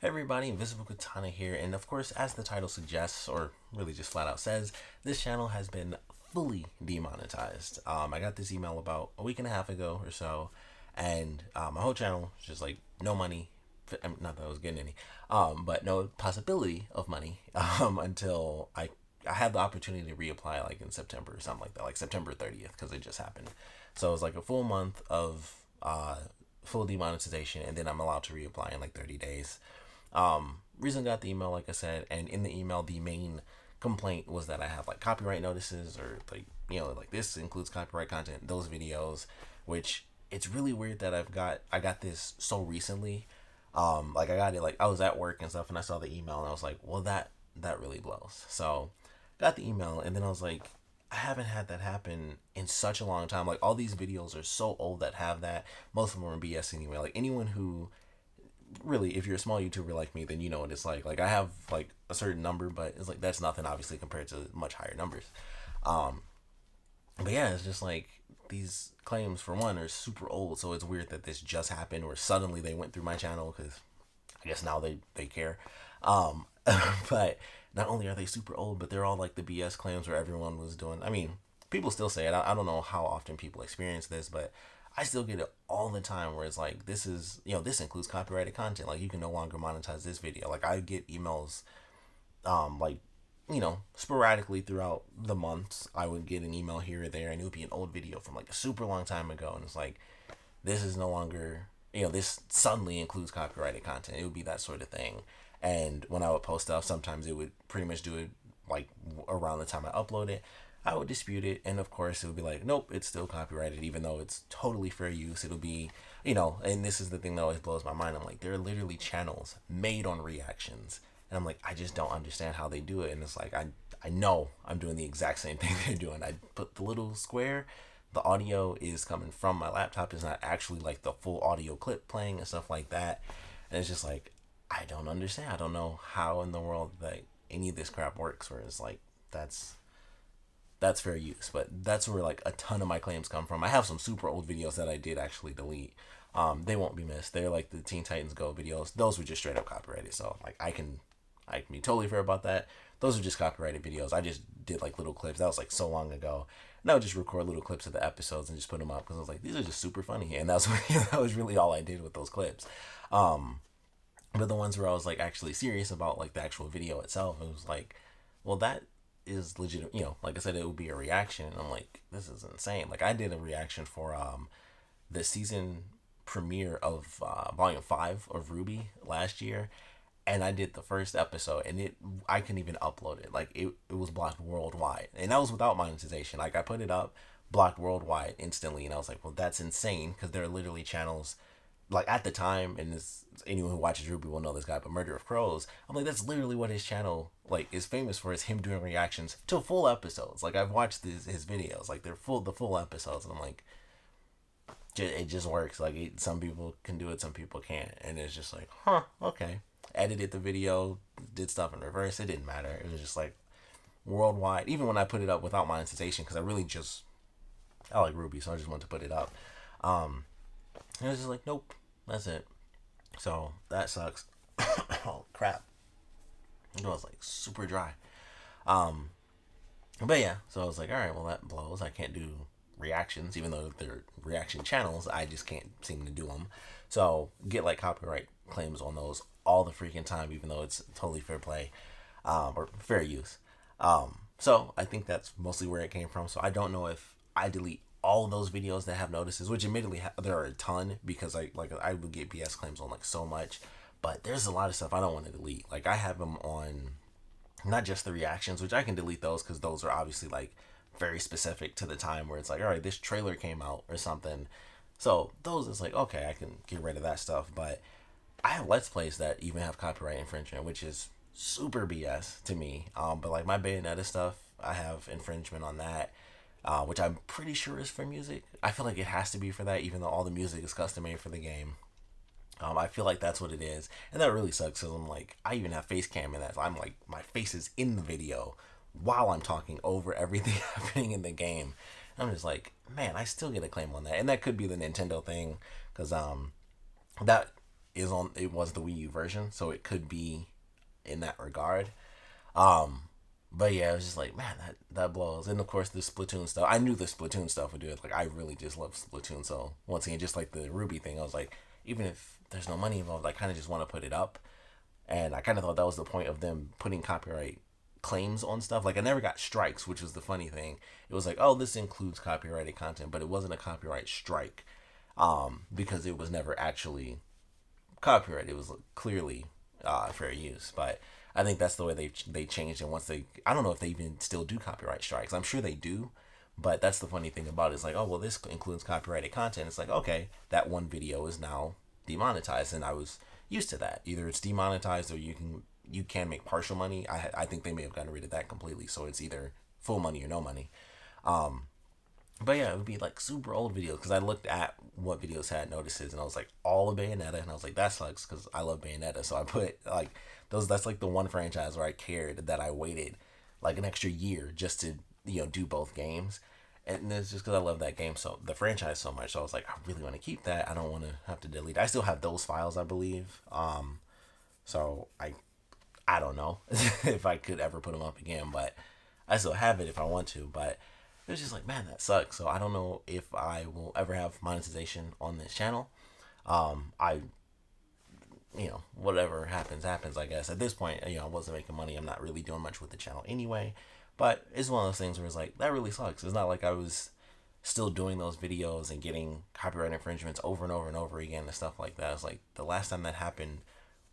Everybody, Invisiblekatana here, and of course, as the title suggests, or really just flat out says, this channel has been fully demonetized. I got this email about a week and a half ago or so, and my whole channel was just like no money, not that I was getting any, but no possibility of money until I had the opportunity to reapply like in September or something like that, like September 30th, because it just happened. So it was like a full month of full demonetization, and then I'm allowed to reapply in like 30 days. Reason I got the email, like I said, and in the email, the main complaint was that I have like copyright notices, or like, like this includes copyright content, those videos, which it's really weird that I got this so recently. Like I got it, like I was at work and stuff, and I saw the email and I was like, well, that really blows. So got the email, and then I was like, I haven't had that happen in such a long time. Like all these videos are so old that have that. Most of them are BS anyway. Like anyone who really, if you're a small YouTuber like me, then you know what it's like. Like I have like a certain number, but it's like that's nothing obviously compared to much higher numbers. But yeah, it's just like these claims for one are super old, so it's weird that this just happened or suddenly they went through my channel, because I guess now they care. But not only are they super old, but they're all like the BS claims where everyone was doing. I mean, people still say it. I don't know how often people experience this, but I still get it all the time where it's like, this is, this includes copyrighted content. Like you can no longer monetize this video. Like I get emails, like, sporadically throughout the months. I would get an email here or there, and it would be an old video from like a super long time ago. And it's like, this is no longer, this suddenly includes copyrighted content. It would be that sort of thing. And when I would post stuff, sometimes it would pretty much do it like around the time I upload it. I would dispute it, and of course it would be like, nope, it's still copyrighted, even though it's totally fair use. It'll be, and this is the thing that always blows my mind. I'm like, there are literally channels made on reactions, and I'm like, I just don't understand how they do it. And it's like, I know I'm doing the exact same thing they're doing. I put the little square, the audio is coming from my laptop. It's not actually like the full audio clip playing and stuff like that. And it's just like, I don't understand. I don't know how in the world that any of this crap works, where it's like, that's fair use. But that's where like a ton of my claims come from. I have some super old videos that I did actually delete. They won't be missed. They're like the Teen Titans Go videos. Those were just straight up copyrighted. So like I can be totally fair about that. Those are just copyrighted videos. I just did like little clips. That was like so long ago. And I would just record little clips of the episodes and just put them up, because I was like, these are just super funny. And that's that was really all I did with those clips. But the ones where I was like actually serious about like the actual video itself, it was like, well, that is legit. Like I said, it would be a reaction. And I'm like, this is insane. Like I did a reaction for the season premiere of volume 5 of RWBY last year, and I did the first episode, and I couldn't even upload it. Like it was blocked worldwide, and that was without monetization. Like I put it up, blocked worldwide instantly, and I was like, well, that's insane, because there are literally channels like at the time, and this, anyone who watches RWBY will know this guy, but Murder of Crows, I'm like, that's literally what his channel like is famous for, is him doing reactions to full episodes. Like I've watched his videos, like they're the full episodes, and I'm like, it just works. Like some people can do it, some people can't, and it's just like, huh, okay. Edited the video, did stuff in reverse, it didn't matter. It was just like worldwide. Even when I put it up without monetization, because I like RWBY, so I just wanted to put it up. And it was just like, nope, that's it. So that sucks. Oh crap, it was like super dry. But yeah, so I was like, all right, well, that blows. I can't do reactions, even though they're reaction channels. I just can't seem to do them. So get like copyright claims on those all the freaking time, even though it's totally fair play, or fair use. So I think that's mostly where it came from. So I don't know if I delete all of those videos that have notices, which admittedly there are a ton, because I would get BS claims on like so much, but there's a lot of stuff I don't want to delete. Like I have them on not just the reactions, which I can delete those, because those are obviously like very specific to the time where it's like, all right, this trailer came out or something. So those, is like, okay, I can get rid of that stuff. But I have Let's Plays that even have copyright infringement, which is super BS to me. But like my Bayonetta stuff, I have infringement on that, which I'm pretty sure is for music. I feel like it has to be for that, even though all the music is custom made for the game. I feel like that's what it is, and that really sucks, because I'm like, I even have face cam in that. So I'm like, my face is in the video while I'm talking over everything happening in the game. And I'm just like, man, I still get a claim on that, and that could be the Nintendo thing, because that it was the Wii U version, so it could be in that regard. Um, but yeah, it was just like, man, that blows. And of course, the Splatoon stuff. I knew the Splatoon stuff would do it. Like, I really just love Splatoon. So once again, just like the Ruby thing, I was like, even if there's no money involved, I kind of just want to put it up. And I kind of thought that was the point of them putting copyright claims on stuff. Like, I never got strikes, which was the funny thing. It was like, oh, this includes copyrighted content, but it wasn't a copyright strike, because it was never actually copyright. It was clearly fair use. But I think that's the way they changed it. Once I don't know if they even still do copyright strikes. I'm sure they do, but that's the funny thing about it. It's like, oh well, this includes copyrighted content. It's like, okay, that one video is now demonetized, and I was used to that. Either it's demonetized or you can make partial money. I think they may have gotten rid of that completely. So it's either full money or no money. Um, but yeah, it would be like super old videos, because I looked at what videos had notices, and I was like, all of Bayonetta, and I was like, that sucks because I love Bayonetta. So I put like those. That's like the one franchise where I cared that I waited like an extra year just to do both games, and it's just because I love that game, so the franchise so much. So I was like, I really want to keep that. I don't want to have to delete. I still have those files, I believe. So I don't know if I could ever put them up again, but I still have it if I want to. But it was just like, man, that sucks. So I don't know if I will ever have monetization on this channel. I, whatever happens, I guess. At this point, I wasn't making money. I'm not really doing much with the channel anyway. But it's one of those things where it's like, that really sucks. It's not like I was still doing those videos and getting copyright infringements over and over and over again and stuff like that. It's like the last time that happened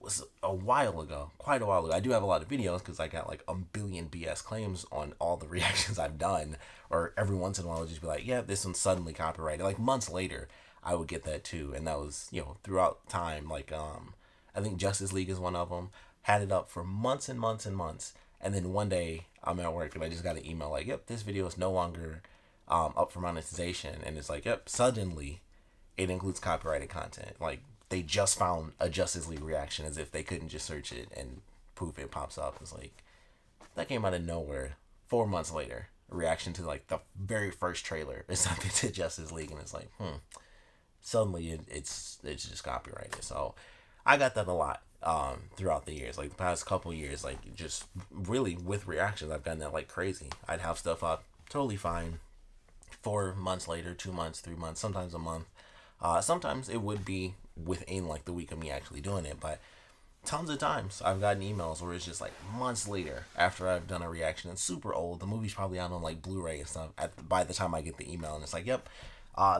was a while ago, quite a while ago. I do have a lot of videos because I got like a billion BS claims on all the reactions I've done, or every once in a while I'll just be like, yeah, this one's suddenly copyrighted. Like months later, I would get that too, and that was throughout time. Like I think Justice League is one of them. Had it up for months and months and months, and then one day I'm at work and I just got an email like, yep, this video is no longer up for monetization, and it's like, yep, suddenly it includes copyrighted content. Like, they just found a Justice League reaction, as if they couldn't just search it and poof, it pops up. It's like, that came out of nowhere. 4 months later, a reaction to like the very first trailer is something to Justice League, and it's like, suddenly it's just copyrighted. So I got that a lot throughout the years, like the past couple years, like just really with reactions, I've gotten that like crazy. I'd have stuff up totally fine. 4 months later, 2 months, 3 months, sometimes a month. Sometimes it would be within like the week of me actually doing it, but tons of times I've gotten emails where it's just like months later after I've done a reaction. It's super old. The movie's probably out on like Blu-ray and stuff by the time I get the email, and it's like, yep,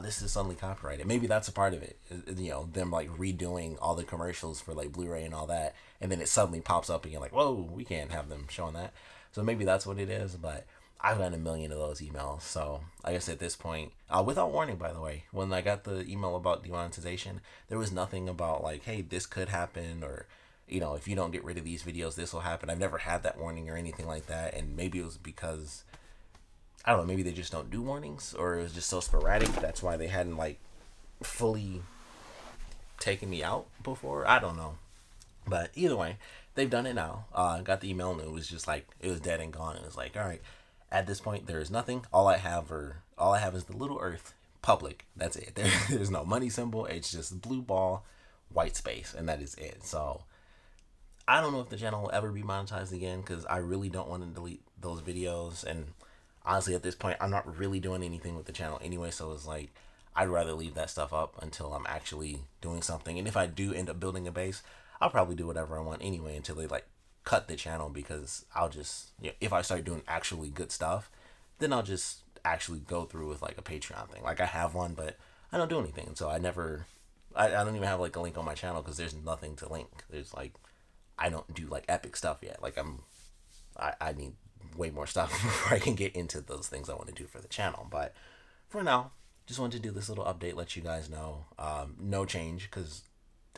this is suddenly copyrighted. Maybe that's a part of it. Them like redoing all the commercials for like Blu-ray and all that, and then it suddenly pops up and you're like, whoa, we can't have them showing that. So maybe that's what it is, but I've gotten a million of those emails. So I guess at this point, without warning, by the way, when I got the email about demonetization, there was nothing about like, hey, this could happen, or if you don't get rid of these videos, this will happen. I've never had that warning or anything like that, and maybe it was because, I don't know, maybe they just don't do warnings, or it was just so sporadic. That's why they hadn't like fully taken me out before. I don't know, but either way, they've done it now. Got the email and it was just like, it was dead and gone. And it's like, all right. At this point, there is nothing. All I have is the little Earth public. That's it. There's no money symbol. It's just blue ball, white space, and that is it. So I don't know if the channel will ever be monetized again, because I really don't want to delete those videos. And honestly, at this point, I'm not really doing anything with the channel anyway. So it's like, I'd rather leave that stuff up until I'm actually doing something. And if I do end up building a base, I'll probably do whatever I want anyway until they like cut the channel, because I'll just, if I start doing actually good stuff, then I'll just actually go through with like a Patreon thing. Like, I have one, but I don't do anything. So I don't even have like a link on my channel, because there's nothing to link. There's like, I don't do like epic stuff yet. Like, I need way more stuff before I can get into those things I want to do for the channel. But for now, just wanted to do this little update, let you guys know. No change, because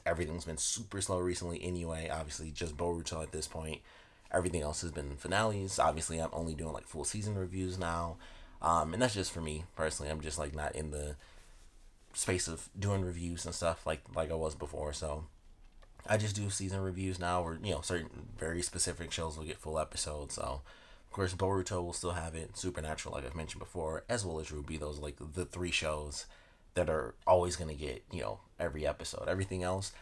everything's been super slow recently anyway. Obviously, just Boruto at this point. Everything else has been finales. Obviously, I'm only doing like full season reviews now. And that's just for me personally. I'm just like not in the space of doing reviews and stuff like I was before. So I just do season reviews now, where certain very specific shows will get full episodes. So of course, Boruto will still have it. Supernatural, like I've mentioned before, as well as Ruby. Those are like the 3 shows that are always going to get every episode. Everything else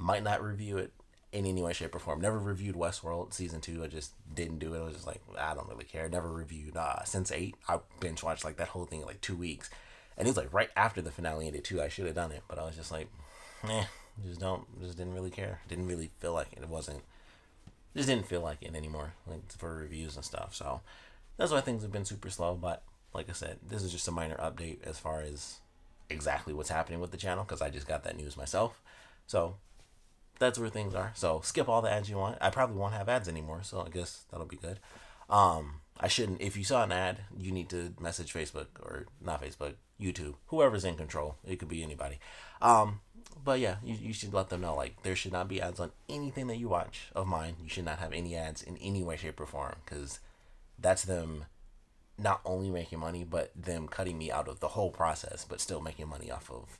Might not review it in any way, shape, or form. Never reviewed Westworld season 2. I just didn't do it. I was just like, I don't really care. Never reviewed Sense8. I binge watched like that whole thing in like 2 weeks, and it was like right after the finale ended too. I should have done it, but I was just like, just didn't really care. Didn't really feel like it. It wasn't. Just didn't feel like it anymore, like for reviews and stuff. So that's why things have been super slow. But like I said, this is just a minor update as far as exactly what's happening with the channel, because I just got that news myself. So that's where things are. So skip all the ads you want. I probably won't have ads anymore, so I guess that'll be good. I shouldn't. If you saw an ad, you need to message Facebook, or not Facebook, YouTube, whoever's in control. It could be anybody. But yeah, you should let them know, like, there should not be ads on anything that you watch of mine. You should not have any ads in any way, shape, or form, because that's them not only making money, but them cutting me out of the whole process, but still making money off of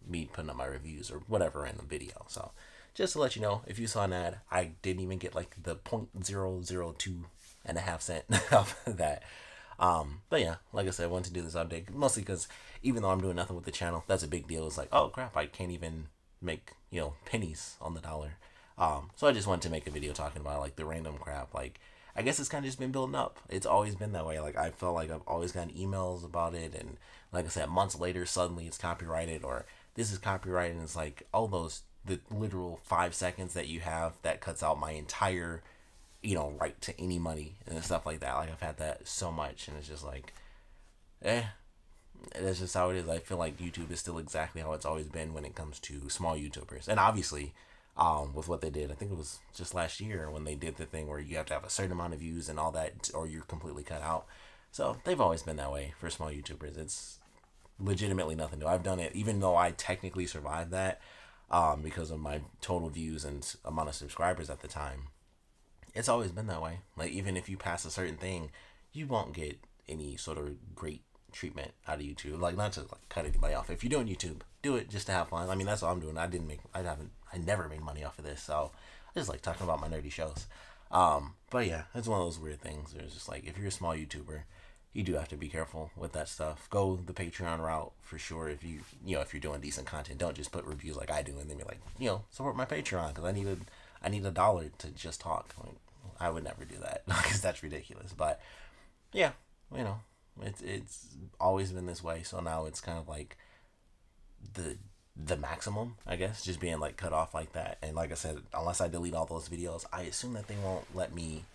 me putting up my reviews or whatever in the video. So just to let you know, if you saw an ad, I didn't even get like the 0.002.5 cent off of that. But yeah, like I said, I wanted to do this update mostly because even though I'm doing nothing with the channel, that's a big deal. It's like, oh crap, I can't even make, pennies on the dollar. So I just wanted to make a video talking about like the random crap. Like, I guess it's kind of just been building up. It's always been that way. Like, I felt like I've always gotten emails about it, and like I said, months later, suddenly it's copyrighted, or this is copyrighted, and it's like all the literal 5 seconds that you have that cuts out my entire, right to any money and stuff like that. Like, I've had that so much, and it's just like, that's just how it is. I feel like YouTube is still exactly how it's always been when it comes to small YouTubers. And obviously, with what they did, I think it was just last year when they did the thing where you have to have a certain amount of views and all that, or you're completely cut out. So they've always been that way for small YouTubers. It's legitimately nothing new. I've done it, even though I technically survived that, because of my total views and amount of subscribers at the time. It's always been that way. Like, even if you pass a certain thing, you won't get any sort of great treatment out of YouTube. Like, not to like cut anybody off. If you're doing YouTube, do it just to have fun. I mean, that's what I'm doing. I never made money off of this, so I just like talking about my nerdy shows. But yeah, it's one of those weird things. There's just like, if you're a small YouTuber, you do have to be careful with that stuff. Go the Patreon route for sure. If if you're doing decent content, don't just put reviews like I do and then be like, support my Patreon because I need $1 to just talk. Like, I would never do that because that's ridiculous. But yeah, it's always been this way. So now it's kind of like the maximum, I guess, just being like cut off like that. And like I said, unless I delete all those videos, I assume that they won't let me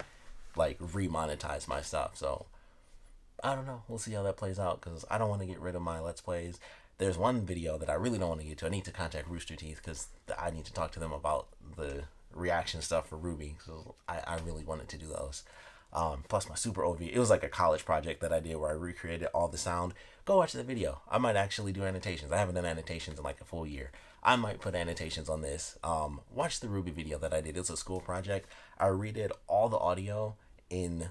like remonetize my stuff. So I don't know. We'll see how that plays out, because I don't want to get rid of my Let's Plays. There's one video that I really don't want to get to. I need to contact Rooster Teeth because I need to talk to them about the reaction stuff for Ruby. So I really wanted to do those. Plus my super OV. It was like a college project that I did where I recreated all the sound. Go watch that video. I might actually do annotations. I haven't done annotations in like a full year. I might put annotations on this. Watch the Ruby video that I did. It's a school project. I redid all the audio in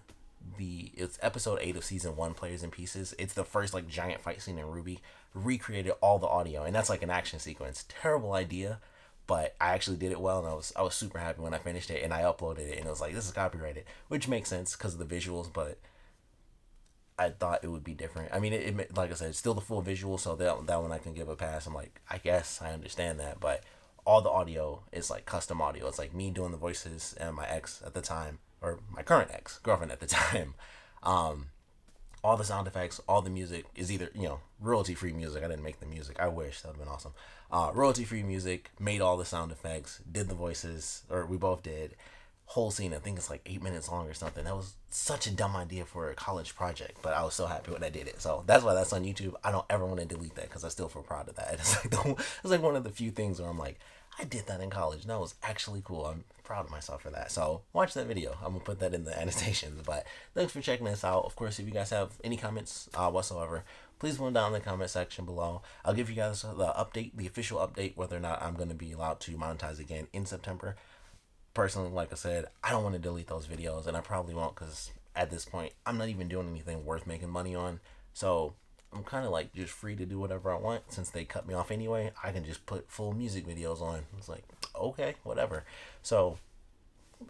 it's episode 8 of season 1, Players in Pieces. It's the first like giant fight scene in Ruby. Recreated all the audio, and that's like an action sequence. Terrible idea, but I actually did it well, and I was super happy when I finished it, and I uploaded it, and it was like, this is copyrighted, which makes sense because of the visuals, but I thought it would be different. I mean, it like I said, it's still the full visual, so that one I can give a pass. I'm like, I guess I understand that, but all the audio is like custom audio. It's like me doing the voices and my ex at the time, or my current ex-girlfriend at the time. All the sound effects, all the music is either, royalty-free music. I didn't make the music. I wish. That would have been awesome. Royalty-free music, made all the sound effects, did the voices, or we both did. Whole scene, I think it's like 8 minutes long or something. That was such a dumb idea for a college project, but I was so happy when I did it. So that's why that's on YouTube. I don't ever want to delete that because I still feel proud of that. It's like one of the few things where I'm like, I did that in college. And that was actually cool. I'm proud of myself for that. So watch that video. I'm going to put that in the annotations. But thanks for checking this out. Of course, if you guys have any comments whatsoever, please put them down in the comment section below. I'll give you guys the official update, whether or not I'm going to be allowed to monetize again in September. Personally, like I said, I don't want to delete those videos, and I probably won't because at this point, I'm not even doing anything worth making money on. So I'm kind of like just free to do whatever I want. Since they cut me off anyway, I can just put full music videos on. It's like, okay, whatever. So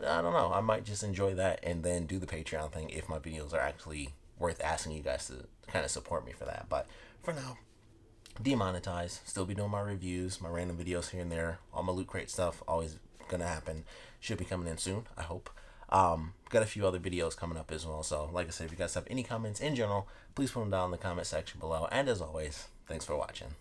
I don't know. I might just enjoy that and then do the Patreon thing if my videos are actually worth asking you guys to kind of support me for that. But for now, demonetized. Still be doing my reviews, my random videos here and there. All my loot crate stuff always gonna happen. Should be coming in soon, I hope. Got a few other videos coming up as well. So like I said, if you guys have any comments in general, please put them down in the comment section below. And as always, thanks for watching.